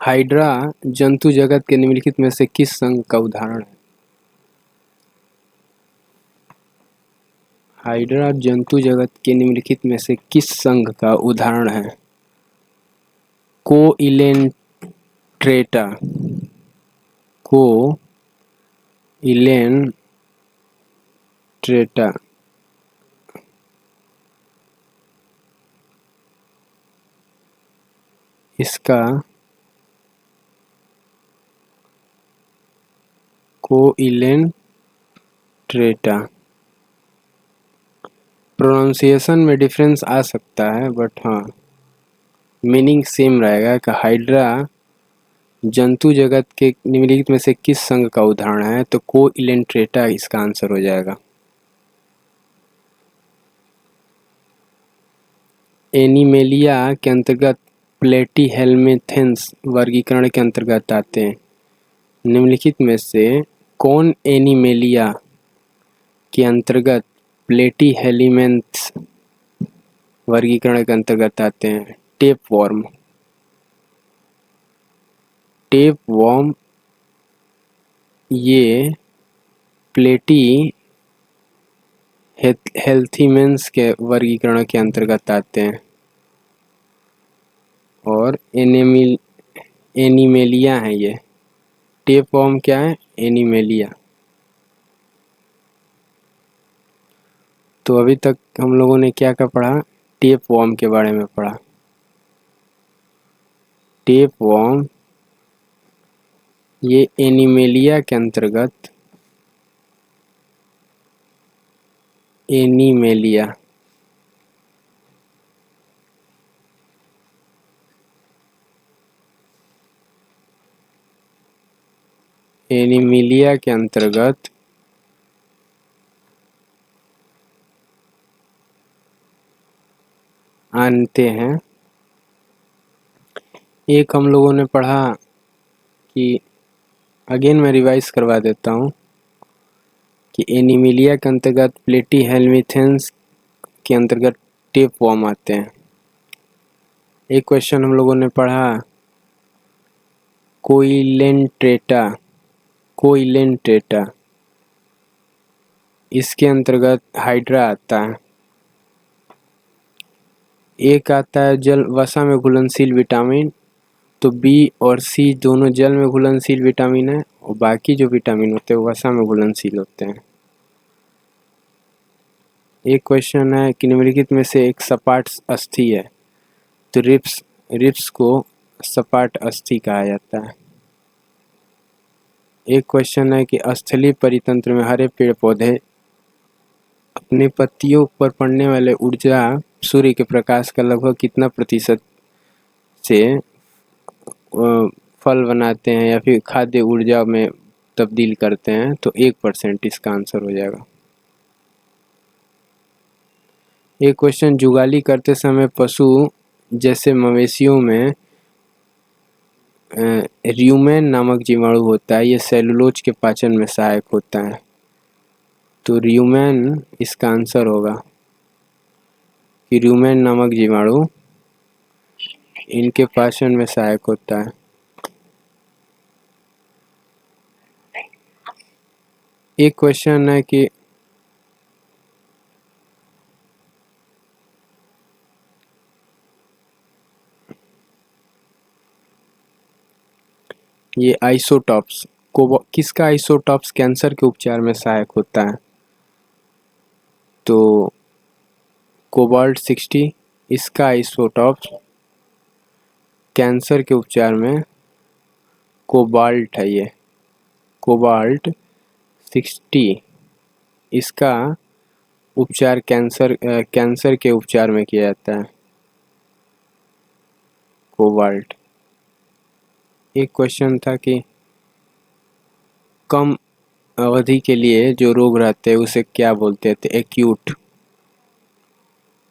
हाइड्रा जंतु जगत के निम्नलिखित में से किस संघ का उदाहरण है? हाइड्रा जंतु जगत के निम्नलिखित में से किस संघ का उदाहरण है? कोइलेंट्रेटा, कोइलेंट्रेटा, इसका कोइलेंट्रेटा प्रोनाउंसिएशन में डिफरेंस आ सकता है, बट हाँ मीनिंग सेम रहेगा कि हाइड्रा जंतु जगत के निम्नलिखित में से किस संघ का उदाहरण है, तो कोइलेंट्रेटा इसका आंसर हो जाएगा। एनिमेलिया के अंतर्गत प्लेटीहेल्मिन्थेस वर्गीकरण के अंतर्गत आते हैं। निम्नलिखित में से कौन एनिमेलिया के अंतर्गत प्लेटीहेल्मिन्थेस वर्गीकरण के अंतर्गत आते हैं? टेपवर्म, टेपवर्म ये प्लेटी हेल्थीमेंस के वर्गीकरण के अंतर्गत आते हैं, और एनिमेलिया है ये। टेपवर्म क्या है? एनिमेलिया। तो अभी तक हम लोगों ने क्या क्या पढ़ा? टेपवर्म के बारे में पढ़ा। टेपवर्म ये एनीमेलिया के अंतर्गत एनीमेलिया एनीमिलिया के अंतर्गत आते हैं। एक हम लोगों ने पढ़ा कि अगेन मैं रिवाइज करवा देता हूँ कि एनीमिलिया के अंतर्गत प्लेटीहेल्मिथेंस के अंतर्गत टेप वॉर्म आते हैं। एक क्वेश्चन हम लोगों ने पढ़ा कोइलेंट्रेटा, इसके अंतर्गत हाइड्रा आता है। एक आता है जल वसा में घुलनशील विटामिन, तो बी और सी दोनों जल में घुलनशील विटामिन है और बाकी जो विटामिन होते हैं वो वसा में घुलनशील होते हैं। एक क्वेश्चन है कि निम्नलिखित में से एक सपाट अस्थि है, तो रिप्स को सपाट अस्थि कहा जाता है। एक क्वेश्चन है कि स्थलीय परितंत्र में हरे पेड़ पौधे अपने पत्तियों पर पड़ने वाले ऊर्जा सूर्य के प्रकाश का लगभग कितना प्रतिशत से फल बनाते हैं या फिर खाद्य ऊर्जा में तब्दील करते हैं, तो 1% इसका आंसर हो जाएगा। एक क्वेश्चन, जुगाली करते समय पशु जैसे मवेशियों में र्यूमेन नामक जीवाणु होता है, ये सेलुलोज के पाचन में सहायक होता है, तो र्यूमेन इसका आंसर होगा कि र्यूमेन नामक जीवाणु इनके पाचन में सहायक होता है। एक क्वेश्चन है कि ये आइसोटॉप्स किसका आइसोटॉप्स कैंसर के उपचार में सहायक होता है, तो कोबाल्ट 60 इसका आइसोटॉप्स कैंसर के उपचार में कोबाल्ट है। ये कोबाल्ट 60 इसका उपचार कैंसर के उपचार में किया जाता है, कोबाल्ट। एक क्वेश्चन था कि कम अवधि के लिए जो रोग रहते हैं उसे क्या बोलते थे,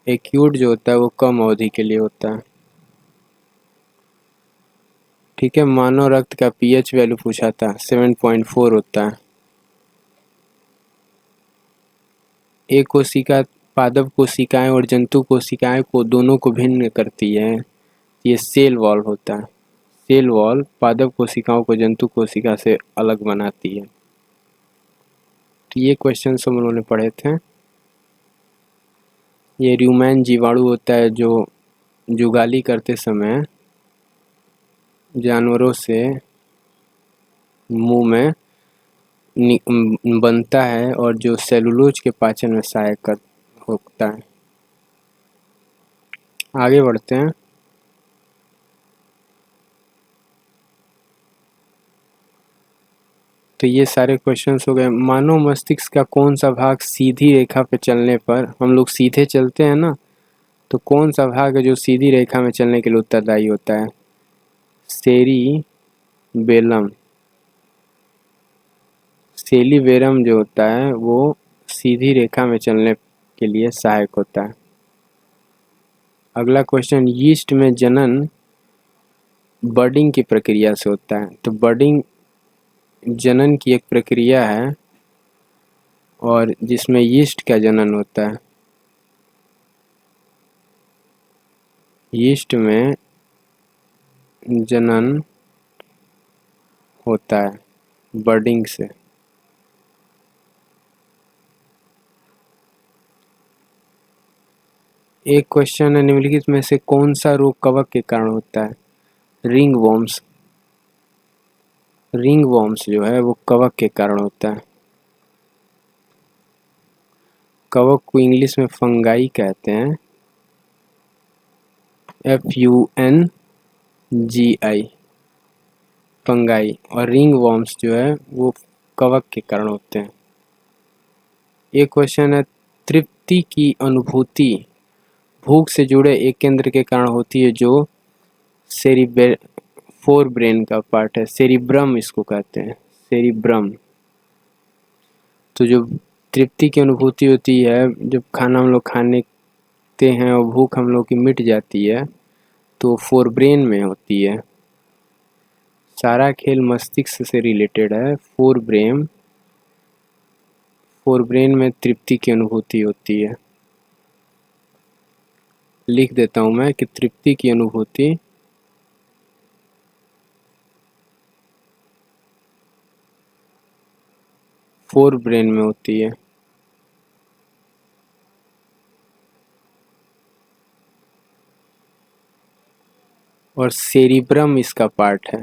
एक्यूट जो होता है वो कम अवधि के लिए होता है। ठीक है, मानव रक्त का पीएच वैल्यू पूछा था, 7.4 होता है। एक कोशिका पादप कोशिकाएं और जंतु कोशिकाएं को दोनों को भिन्न करती है, ये सेल वॉल होता है। सेल वॉल पादप कोशिकाओं को जंतु कोशिका से अलग बनाती है। तो ये क्वेश्चन हम उन्होंने पढ़े थे। ये र्यूमेन जीवाणु होता है जो जुगाली करते समय जानवरों से मुंह में बनता है और जो सेलुलोज के पाचन में सहायक होता है। आगे बढ़ते हैं। तो ये सारे क्वेश्चंस हो गए। मानव मस्तिष्क का कौन सा भाग सीधी रेखा पे चलने पर, हम लोग सीधे चलते हैं ना, तो कौन सा भाग है जो सीधी रेखा में चलने के लिए उत्तरदायी होता है, सेरिबेलम। सेरिबेलम जो होता है वो सीधी रेखा में चलने के लिए सहायक होता है। अगला क्वेश्चन, यीस्ट में जनन बर्डिंग की प्रक्रिया से होता है, तो बर्डिंग जनन की एक प्रक्रिया है और जिसमें यीस्ट का जनन होता है। यीस्ट में जनन होता है बर्डिंग से। एक क्वेश्चन है, निम्नलिखित में से कौन सा रोग कवक के कारण होता है, रिंग वॉर्म्स जो है वो कवक के कारण होता है। कवक को इंग्लिश में फंगाई कहते हैं, FUNGI। फंगाई, और रिंग वॉर्म्स जो है वो कवक के कारण होते हैं। एक क्वेश्चन है, तृप्ति की अनुभूति भूख से जुड़े एक केंद्र के कारण होती है जो सेरिबे फोर ब्रेन का पार्ट है, सेरिब्रम इसको कहते हैं, सेरिब्रम। तो जो तृप्ति की अनुभूति होती है, जब खाना हम लोग खाते हैं और भूख हम लोग की मिट जाती है, तो फोर ब्रेन में होती है। सारा खेल मस्तिष्क से रिलेटेड है। फोर ब्रेन में तृप्ति की अनुभूति होती है। लिख देता हूं मैं कि तृप्ति की अनुभूति फोर ब्रेन में होती है। और सेरिब्रम इसका पार्ट है,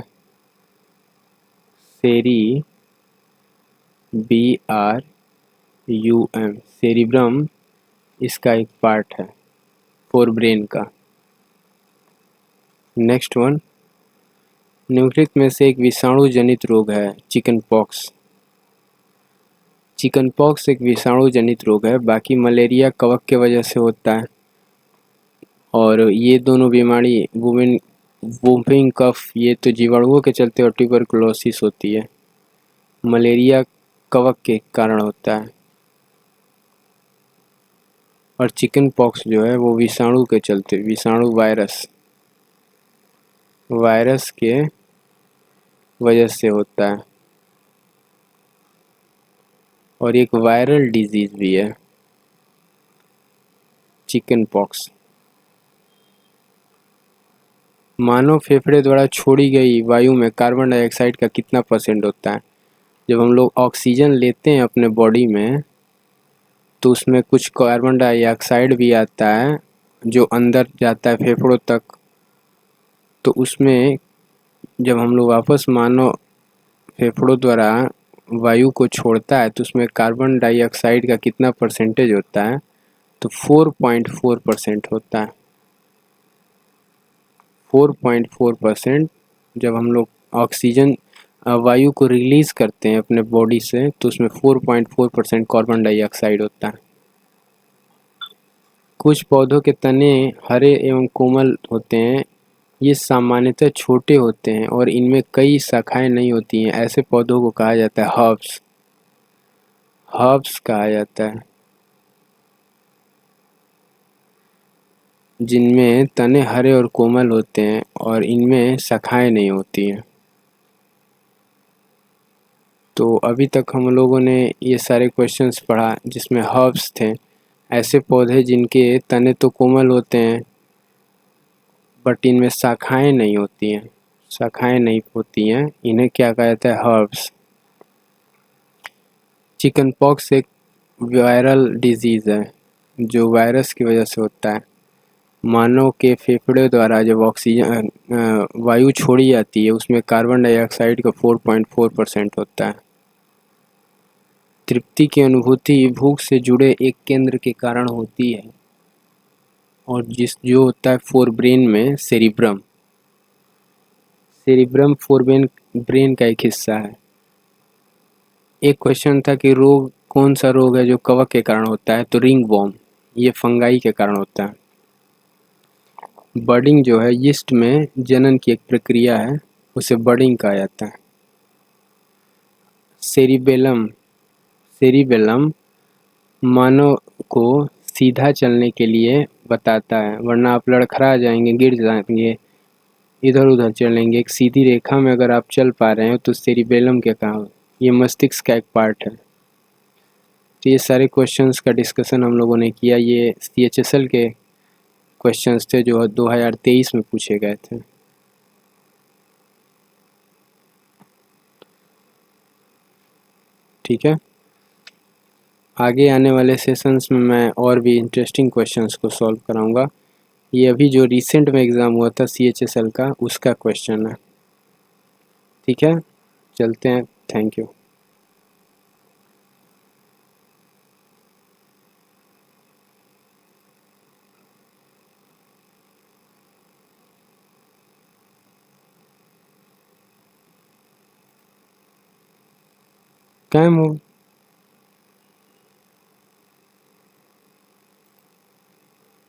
सेरी BRUM, सेरिब्रम इसका एक पार्ट है फोर ब्रेन का। नेक्स्ट वन, निम्नलिखित में से एक विषाणु जनित रोग है, चिकन पॉक्स। चिकन पॉक्स एक विषाणु जनित रोग है, बाकी मलेरिया कवक के वजह से होता है, और ये दोनों बीमारी वूफिंग कफ ये तो जीवाणुओं के चलते, और ट्यूबरकुलोसिस होती है। मलेरिया कवक के कारण होता है, और चिकन पॉक्स जो है वो विषाणु के चलते, विषाणु वायरस के वजह से होता है, और एक वायरल डिजीज भी है चिकन पॉक्स। मानव फेफड़े द्वारा छोड़ी गई वायु में कार्बन डाइऑक्साइड का कितना % होता है? जब हम लोग ऑक्सीजन लेते हैं अपने बॉडी में, तो उसमें कुछ कार्बन डाइऑक्साइड भी आता है जो अंदर जाता है फेफड़ों तक। तो उसमें जब हम लोग वापस मानव फेफड़ों द्वारा वायु को छोड़ता है, तो उसमें कार्बन डाइऑक्साइड का कितना % होता है? तो 4.4% होता है। 4.4% जब हम लोग ऑक्सीजन वायु को रिलीज करते हैं अपने बॉडी से, तो उसमें 4.4% कार्बन डाइऑक्साइड होता है। कुछ पौधों के तने हरे एवं कोमल होते हैं। ये सामान्यतः छोटे होते हैं और इनमें कई शाखाएं नहीं होती हैं। ऐसे पौधों को कहा जाता है हर्ब्स। हर्ब्स कहा जाता है, जिनमें तने हरे और कोमल होते हैं और इनमें शाखाएं नहीं होती हैं। तो अभी तक हम लोगों ने ये सारे क्वेश्चंस पढ़ा जिसमें हर्ब्स थे। ऐसे पौधे जिनके तने तो कोमल होते हैं बट इनमें शाखाएं नहीं होती हैं, शाखाएं नहीं होती हैं, इन्हें क्या कहा जाता है? हर्ब्स। चिकन पॉक्स एक वायरल डिजीज़ है जो वायरस की वजह से होता है। मानव के फेफड़े द्वारा जब ऑक्सीजन वायु छोड़ी जाती है, उसमें कार्बन डाइऑक्साइड का 4.4% होता है। तृप्ति की अनुभूति भूख से जुड़े एक केंद्र के कारण होती है, और जो होता है फोर ब्रेन में सेरिब्रम। सेरिब्रम फोर ब्रेन का एक हिस्सा है। एक क्वेश्चन था कि रोग कौन सा रोग है जो कवक के कारण होता है? तो रिंग वॉर्म, ये फंगाई के कारण होता है। बडिंग जो है यीस्ट में जनन की एक प्रक्रिया है, उसे बडिंग कहा जाता है। सेरिबेलम, सेरिबेलम मानव को सीधा चलने के लिए बताता है, वरना आप लड़खड़ा जाएंगे, गिर जाएंगे, इधर उधर चलेंगे। एक सीधी रेखा में अगर आप चल पा रहे हो तो सेरिबेलम क्या कहा? ये मस्तिष्क का एक पार्ट है। तो ये सारे क्वेश्चंस का डिस्कशन हम लोगों ने किया। ये CHSL के क्वेश्चंस थे जो 2023 में पूछे गए थे। ठीक है, आगे आने वाले सेशंस में मैं और भी इंटरेस्टिंग क्वेश्चंस को सॉल्व कराऊंगा। ये अभी जो रिसेंट में एग्ज़ाम हुआ था CHSL का, उसका क्वेश्चन है। ठीक है, चलते हैं। Thank you. काय मूव